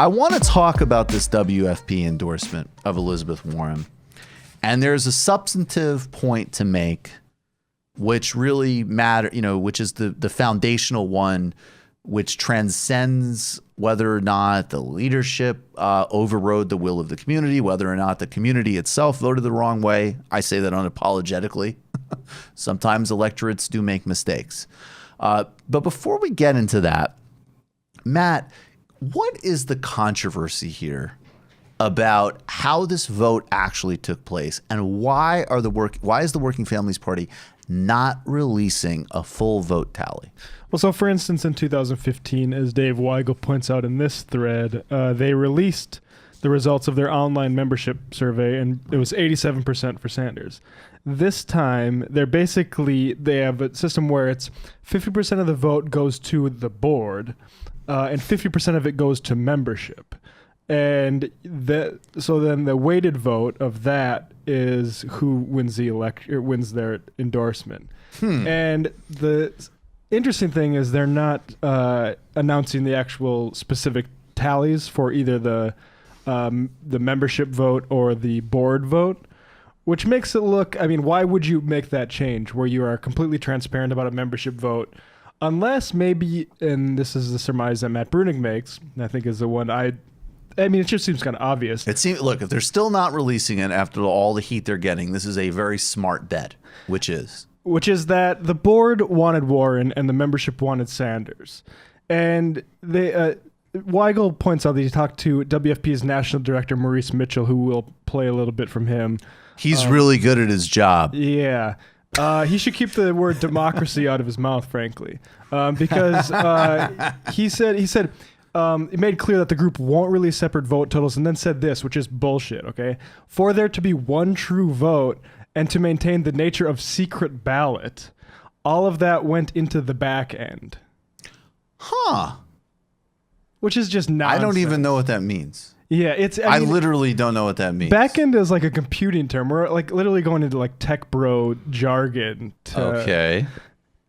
I want to talk about this WFP endorsement of Elizabeth Warren. And there's a substantive point to make, which really matter, which is the foundational one, which transcends whether or not the leadership overrode the will of the community, whether or not the community itself voted the wrong way. I say that unapologetically. Sometimes electorates do make mistakes. But before we get into that, Matt, what is the controversy here about how this vote actually took place, and why is the Working Families Party not releasing a full vote tally? Well, so for instance, in 2015, as Dave Weigel points out in this thread, they released the results of their online membership survey, and it was 87% for Sanders. This time, they have a system where it's 50% of the vote goes to the board, and 50% of it goes to membership. And so then the weighted vote of that is who wins wins their endorsement. And the interesting thing is they're not announcing the actual specific tallies for either the membership vote or the board vote, which makes it look, why would you make that change where you are completely transparent about a membership vote? Unless maybe, and this is the surmise that Matt Brunig makes, I think is the one it just seems kind of obvious. Look, if they're still not releasing it after all the heat they're getting, this is a very smart bet, which is that the board wanted Warren and the membership wanted Sanders. And Weigel points out that he talked to WFP's national director, Maurice Mitchell, who will play a little bit from him. He's really good at his job. Yeah. He should keep the word democracy out of his mouth, frankly, because he said it made clear that the group won't release separate vote totals, and then said this, which is bullshit. Okay, for there to be one true vote and to maintain the nature of secret ballot, all of that went into the back end. Huh? Which is just nonsense. I don't even know what that means. Yeah, I literally don't know what that means. Backend is like a computing term. We're like literally going into like tech bro jargon. Okay.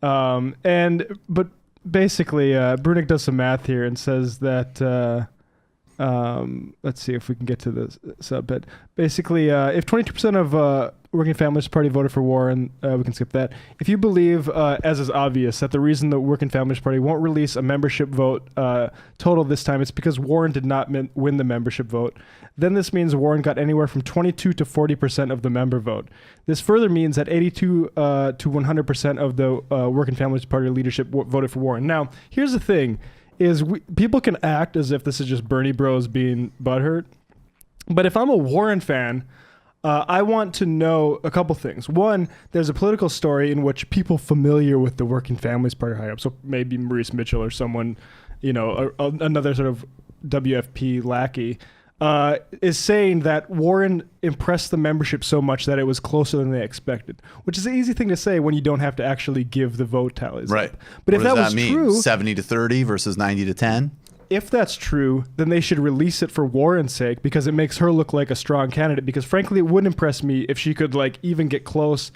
But basically, Brunig does some math here and says that. Let's see if we can get to the sub-bit. Basically, if 22% of Working Families Party voted for Warren, we can skip that. If you believe, as is obvious, that the reason the Working Families Party won't release a membership vote total this time, it's because Warren did not win the membership vote, then this means Warren got anywhere from 22 to 40% of the member vote. This further means that 82 to 100% of the Working Families Party leadership voted for Warren. Now, here's the thing. People can act as if this is just Bernie bros being butthurt. But if I'm a Warren fan, I want to know a couple things. One, there's a political story in which people familiar with the Working Families Party high up, so maybe Maurice Mitchell or someone, another sort of WFP lackey, is saying that Warren impressed the membership so much that it was closer than they expected, which is an easy thing to say when you don't have to actually give the vote tallies. Right. But if that was true, 70 to 30 versus 90 to 10? If that's true, then they should release it for Warren's sake, because it makes her look like a strong candidate. Because frankly, it wouldn't impress me if she could even get close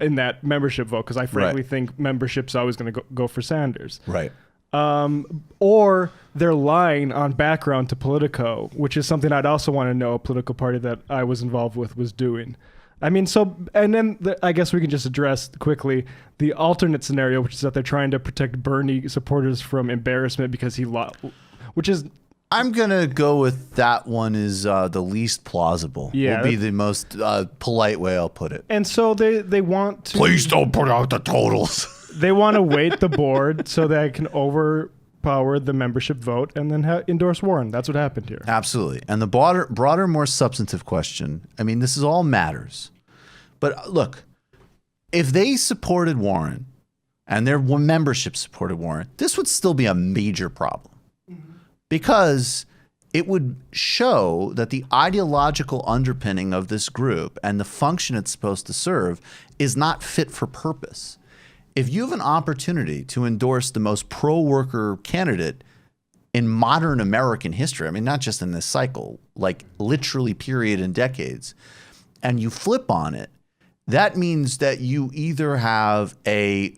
in that membership vote, because I frankly think membership's always going to go for Sanders. Right. Or they're lying on background to Politico, which is something I'd also want to know a political party that I was involved with was doing. I guess we can just address quickly the alternate scenario, which is that they're trying to protect Bernie supporters from embarrassment because he lost, which is... I'm going to go with that one is the least plausible. Yeah. Will be the most polite way I'll put it. And so they want to... Please don't put out the totals. They want to weight the board so that it can overpower the membership vote and then endorse Warren. That's what happened here. Absolutely. And the broader, more substantive question, this is all matters. But look, if they supported Warren and their membership supported Warren, this would still be a major problem. Because it would show that the ideological underpinning of this group and the function it's supposed to serve is not fit for purpose. If you have an opportunity to endorse the most pro-worker candidate in modern American history, not just in this cycle, like literally period and decades, and you flip on it, that means that you either have a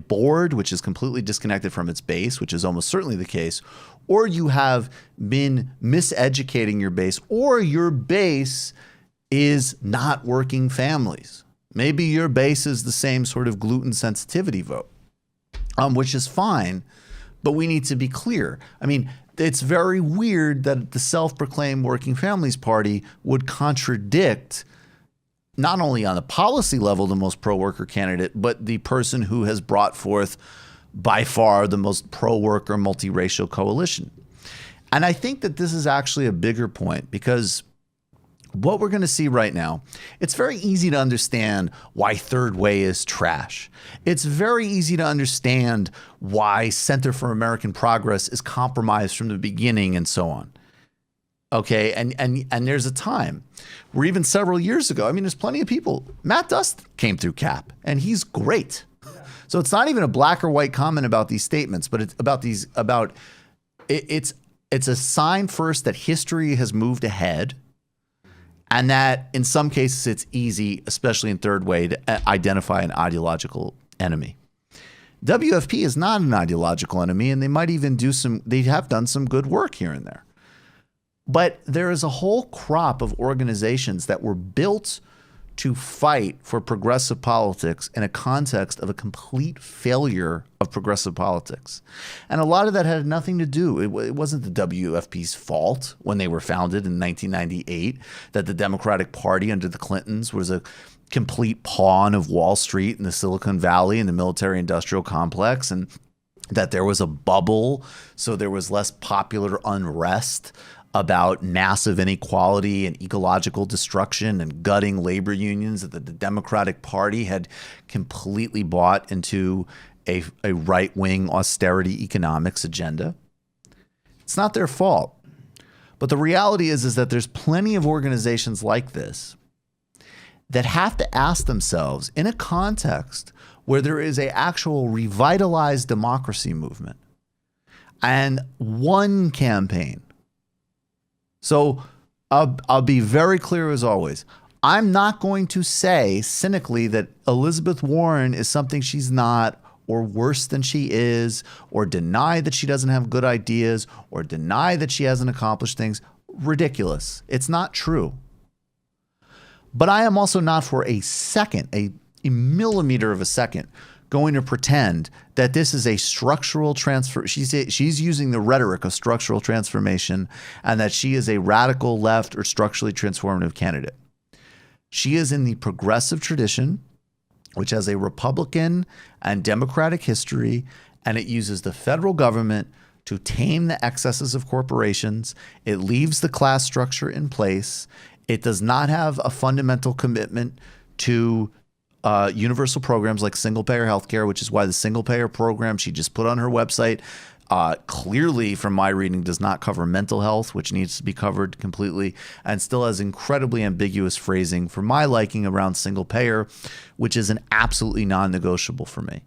board which is completely disconnected from its base, which is almost certainly the case, or you have been miseducating your base, or your base is not working families. Maybe your base is the same sort of gluten sensitivity vote, which is fine, but we need to be clear. I mean, it's very weird that the self-proclaimed Working Families Party would contradict not only on the policy level the most pro-worker candidate, but the person who has brought forth by far the most pro-worker multiracial coalition. And I think that this is actually a bigger point, because what we're going to see right now, it's very easy to understand why third way is trash. It's very easy to understand why Center for American Progress is compromised from the beginning and so on. Okay, and there's a time where even several years ago, I mean, there's plenty of people. Matt Dust came through CAP, and he's great. So it's not even a black or white comment about these statements, but it's about it's a sign first that history has moved ahead, and that in some cases it's easy, especially in third way, to identify an ideological enemy. WFP is not an ideological enemy, and they might even they have done some good work here and there. But there is a whole crop of organizations that were built to fight for progressive politics in a context of a complete failure of progressive politics. And a lot of that had nothing to do. It wasn't the WFP's fault when they were founded in 1998, that the Democratic Party under the Clintons was a complete pawn of Wall Street and the Silicon Valley and the military-industrial complex, and that there was a bubble, so there was less popular unrest about massive inequality and ecological destruction and gutting labor unions, that the Democratic Party had completely bought into a right-wing austerity economics agenda. It's not their fault. But the reality is that there's plenty of organizations like this that have to ask themselves, in a context where there is an actual revitalized democracy movement and one campaign. So I'll be very clear as always. I'm not going to say cynically that Elizabeth Warren is something she's not, or worse than she is, or deny that she doesn't have good ideas, or deny that she hasn't accomplished things. Ridiculous. It's not true. But I am also not for a second, a millimeter of a second, going to pretend that this is a structural transfer. She's using the rhetoric of structural transformation, and that she is a radical left or structurally transformative candidate. She is in the progressive tradition, which has a Republican and Democratic history, and it uses the federal government to tame the excesses of corporations. It leaves the class structure in place. It does not have a fundamental commitment to universal programs like single-payer healthcare, which is why the single-payer program she just put on her website clearly, from my reading, does not cover mental health, which needs to be covered completely, and still has incredibly ambiguous phrasing for my liking around single-payer, which is an absolutely non-negotiable for me.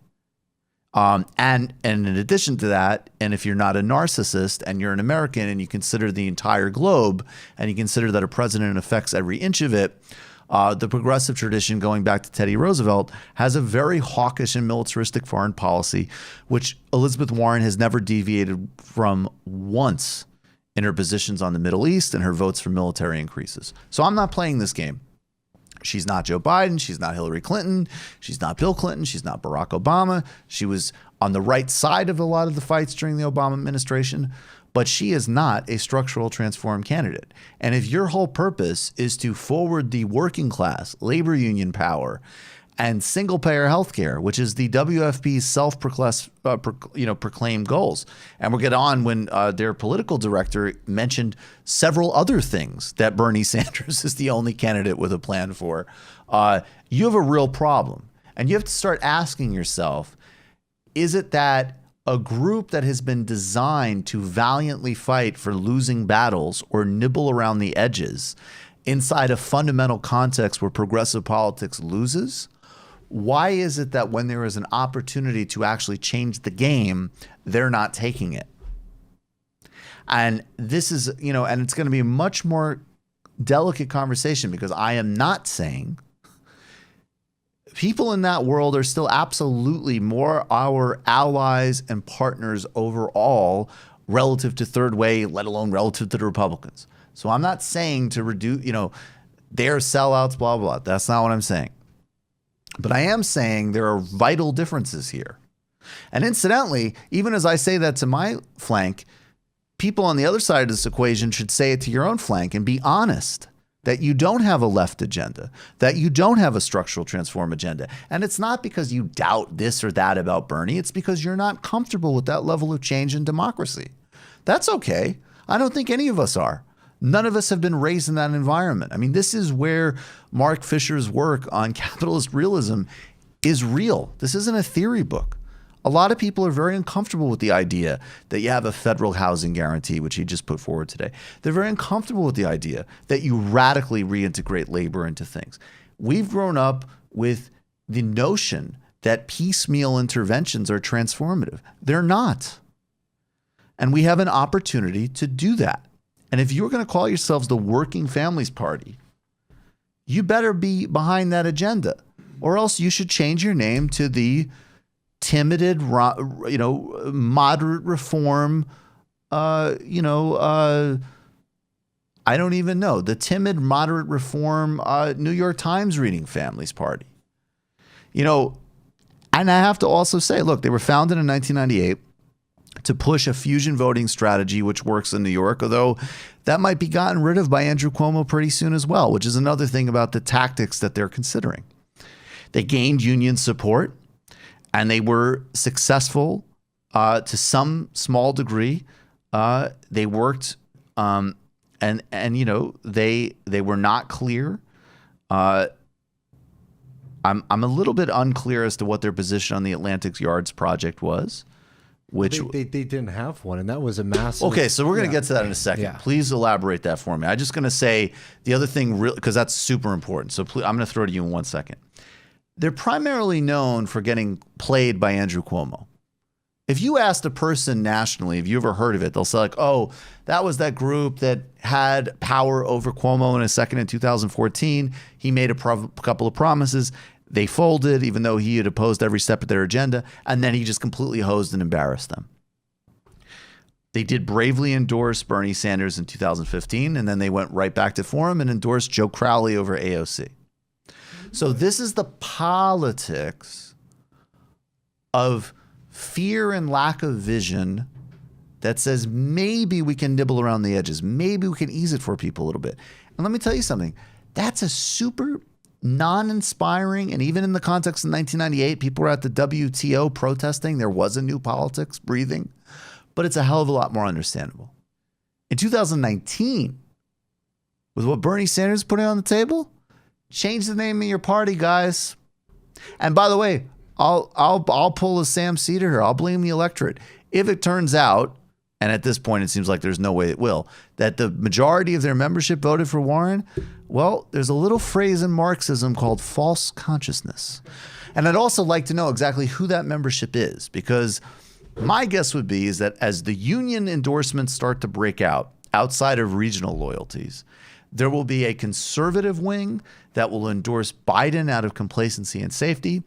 And in addition to that, and if you're not a narcissist and you're an American and you consider the entire globe and you consider that a president affects every inch of it, the progressive tradition, going back to Teddy Roosevelt, has a very hawkish and militaristic foreign policy, which Elizabeth Warren has never deviated from once in her positions on the Middle East and her votes for military increases. So I'm not playing this game. She's not Joe Biden. She's not Hillary Clinton. She's not Bill Clinton. She's not Barack Obama. She was on the right side of a lot of the fights during the Obama administration. But she is not a structural transform candidate. And if your whole purpose is to forward the working class, labor union power, and single-payer healthcare, which is the WFP's proclaimed goals, and we'll get on when their political director mentioned several other things that Bernie Sanders is the only candidate with a plan for, you have a real problem. And you have to start asking yourself, is it that a group that has been designed to valiantly fight for losing battles or nibble around the edges inside a fundamental context where progressive politics loses? Why is it that when there is an opportunity to actually change the game, they're not taking it? And this is, and it's going to be a much more delicate conversation, because I am not saying people in that world are still absolutely more our allies and partners overall relative to third way, let alone relative to the Republicans. So I'm not saying to reduce, they're sellouts, blah, blah, blah. That's not what I'm saying. But I am saying there are vital differences here. And incidentally, even as I say that to my flank, people on the other side of this equation should say it to your own flank and be honest that you don't have a left agenda, that you don't have a structural transform agenda. And it's not because you doubt this or that about Bernie. It's because you're not comfortable with that level of change in democracy. That's okay. I don't think any of us are. None of us have been raised in that environment. I mean, this is where Mark Fisher's work on capitalist realism is real. This isn't a theory book. A lot of people are very uncomfortable with the idea that you have a federal housing guarantee, which he just put forward today. They're very uncomfortable with the idea that you radically reintegrate labor into things. We've grown up with the notion that piecemeal interventions are transformative. They're not. And we have an opportunity to do that. And if you're going to call yourselves the Working Families Party, you better be behind that agenda, or else you should change your name to the timid, moderate reform, I don't even know, the timid, moderate reform New York Times reading Families Party. And I have to also say, look, they were founded in 1998 to push a fusion voting strategy, which works in New York, although that might be gotten rid of by Andrew Cuomo pretty soon as well, which is another thing about the tactics that they're considering. They gained union support. And they were successful to some small degree. They worked, they were not clear. I'm a little bit unclear as to what their position on the Atlantic Yards project was. Which they didn't have one, and that was a massive. Okay, so we're going to get to that in a second. Yeah. Please elaborate that for me. I'm just going to say the other thing, because that's super important. So I'm going to throw it to you in 1 second. They're primarily known for getting played by Andrew Cuomo. If you asked a person nationally, have you ever heard of it? They'll say like, oh, that was that group that had power over Cuomo in a second in 2014. He made a couple of promises. They folded, even though he had opposed every step of their agenda. And then he just completely hosed and embarrassed them. They did bravely endorse Bernie Sanders in 2015. And then they went right back to Forum and endorsed Joe Crowley over AOC. So this is the politics of fear and lack of vision that says maybe we can nibble around the edges. Maybe we can ease it for people a little bit. And let me tell you something. That's a super non-inspiring, and even in the context of 1998, people were at the WTO protesting. There was a new politics breathing, but it's a hell of a lot more understandable. In 2019, with what Bernie Sanders putting on the table, change the name of your party, guys. And by the way, I'll pull a Sam Cedar here. I'll blame the electorate. If it turns out, and at this point it seems like there's no way it will, that the majority of their membership voted for Warren, well, there's a little phrase in Marxism called false consciousness. And I'd also like to know exactly who that membership is, because my guess would be is that as the union endorsements start to break out outside of regional loyalties, there will be a conservative wing that will endorse Biden out of complacency and safety.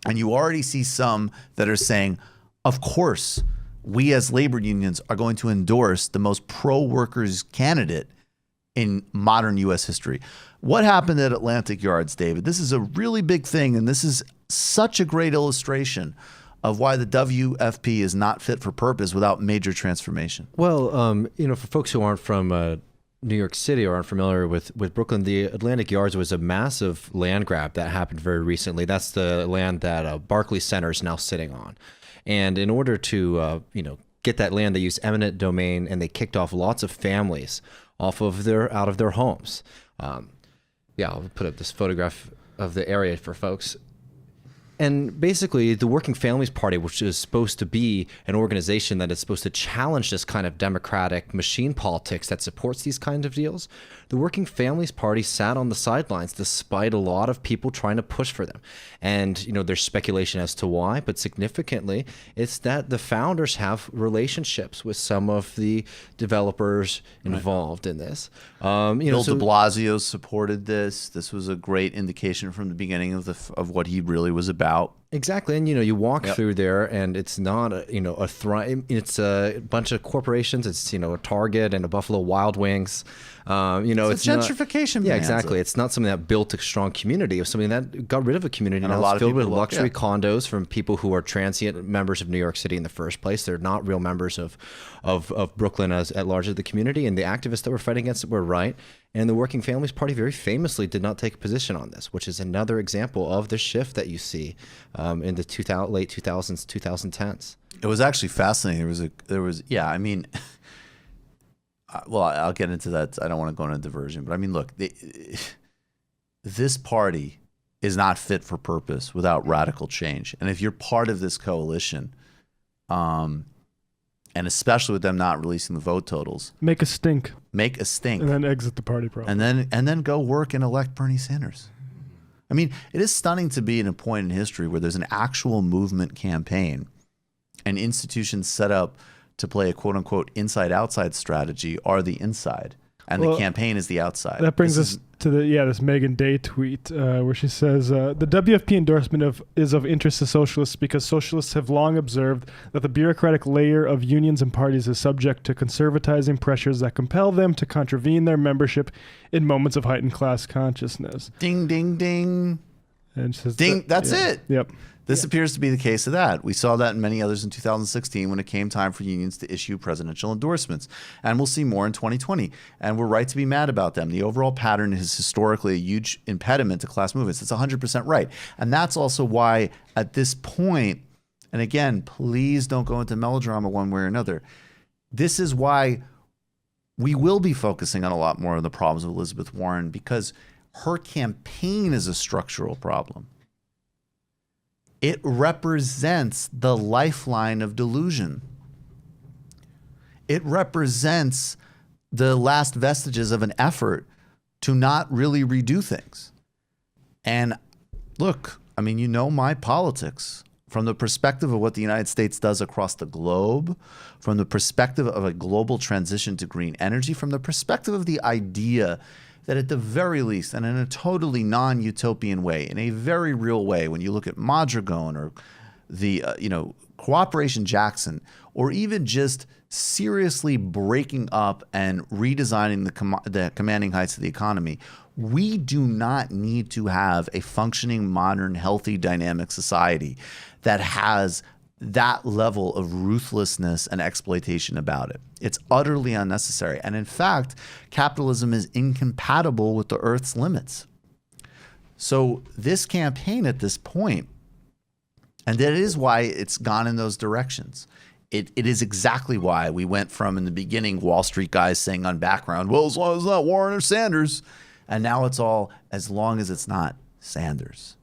And you already see some that are saying, of course, we as labor unions are going to endorse the most pro-workers candidate in modern U.S. history. What happened at Atlantic Yards, David? This is a really big thing, and this is such a great illustration of why the WFP is not fit for purpose without major transformation. Well, for folks who aren't from New York City or aren't familiar with Brooklyn, the Atlantic Yards was a massive land grab that happened very recently. That's the land that Barclays Center is now sitting on. And in order to, get that land, they used eminent domain, and they kicked off lots of families out of their homes. I'll put up this photograph of the area for folks. And basically, the Working Families Party, which is supposed to be an organization that is supposed to challenge this kind of democratic machine politics that supports these kinds of deals, the Working Families Party sat on the sidelines despite a lot of people trying to push for them. And, there's speculation as to why, but significantly, it's that the founders have relationships with some of the developers involved in this. Bill de Blasio supported this. This was a great indication from the beginning of what he really was about. Exactly, and you walk through there, and it's not it's a bunch of corporations. It's a Target and a Buffalo Wild Wings. It's a gentrification. Yeah, exactly. It's not something that built a strong community. It was something that got rid of a community. And now a lot it's of filled with people luxury condos from people who are transient members of New York City in the first place. They're not real members of Brooklyn at large of the community. And the activists that were fighting against it were right. And the Working Families Party very famously did not take a position on this, which is another example of the shift that you see in the late 2000s, 2010s. It was actually fascinating. Well, I'll get into that. I don't want to go on a diversion, but I mean, look, this party is not fit for purpose without radical change. And if you're part of this coalition, and especially with them not releasing the vote totals, make a stink, and then exit the party, probably, and then go work and elect Bernie Sanders. I mean, it is stunning to be in a point in history where there's an actual movement campaign and institutions set up to play a quote unquote inside outside strategy are the inside and the campaign is the outside. That brings us to this Megan Day tweet where she says, the WFP endorsement is of interest to socialists because socialists have long observed that the bureaucratic layer of unions and parties is subject to conservatizing pressures that compel them to contravene their membership in moments of heightened class consciousness. Ding, ding, ding. And she says, ding, that's it. Yep. This appears to be the case of that. We saw that in many others in 2016 when it came time for unions to issue presidential endorsements. And we'll see more in 2020. And we're right to be mad about them. The overall pattern is historically a huge impediment to class movements. It's 100% right. And that's also why at this point, and again, please don't go into melodrama one way or another. This is why we will be focusing on a lot more of the problems of Elizabeth Warren, because her campaign is a structural problem. It represents the lifeline of delusion. It represents the last vestiges of an effort to not really redo things. And look, I mean, my politics from the perspective of what the United States does across the globe, from the perspective of a global transition to green energy, from the perspective of the idea that at the very least, and in a totally non-utopian way, in a very real way, when you look at Mondragon or the Cooperation Jackson, or even just seriously breaking up and redesigning the commanding heights of the economy, we do not need to have a functioning, modern, healthy, dynamic society that has that level of ruthlessness and exploitation about it. It's utterly unnecessary. And in fact, capitalism is incompatible with the Earth's limits. So this campaign at this point, and that is why it's gone in those directions. It is exactly why we went from, in the beginning, Wall Street guys saying on background, well, as long as it's not Warren or Sanders. And now it's all, as long as it's not Sanders,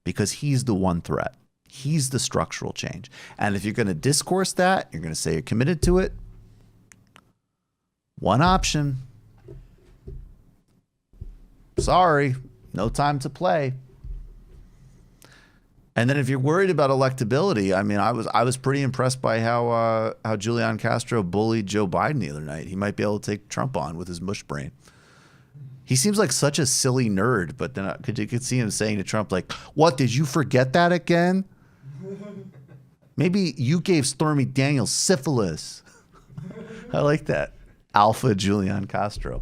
because he's the one threat. He's the structural change. And if you're going to discourse that, you're going to say you're committed to it, one option. Sorry, no time to play. And then if you're worried about electability, I mean, I was pretty impressed by how Julian Castro bullied Joe Biden the other night. He might be able to take Trump on with his mush brain. He seems like such a silly nerd, but then you could see him saying to Trump, like, what, did you forget that again? Maybe you gave Stormy Daniels syphilis. I like that. Alpha Julian Castro.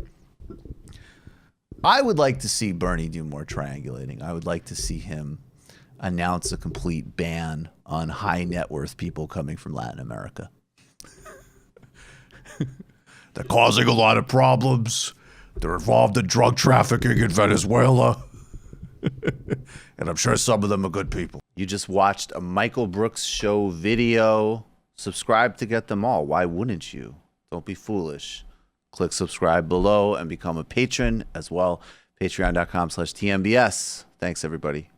I would like to see Bernie do more triangulating. I would like to see him announce a complete ban on high net worth people coming from Latin America. They're causing a lot of problems. They're involved in drug trafficking in Venezuela. And I'm sure some of them are good people. You just watched a Michael Brooks show video. Subscribe to get them all. Why wouldn't you? Don't be foolish. Click subscribe below and become a patron as well. Patreon.com/TMBS. Thanks, everybody.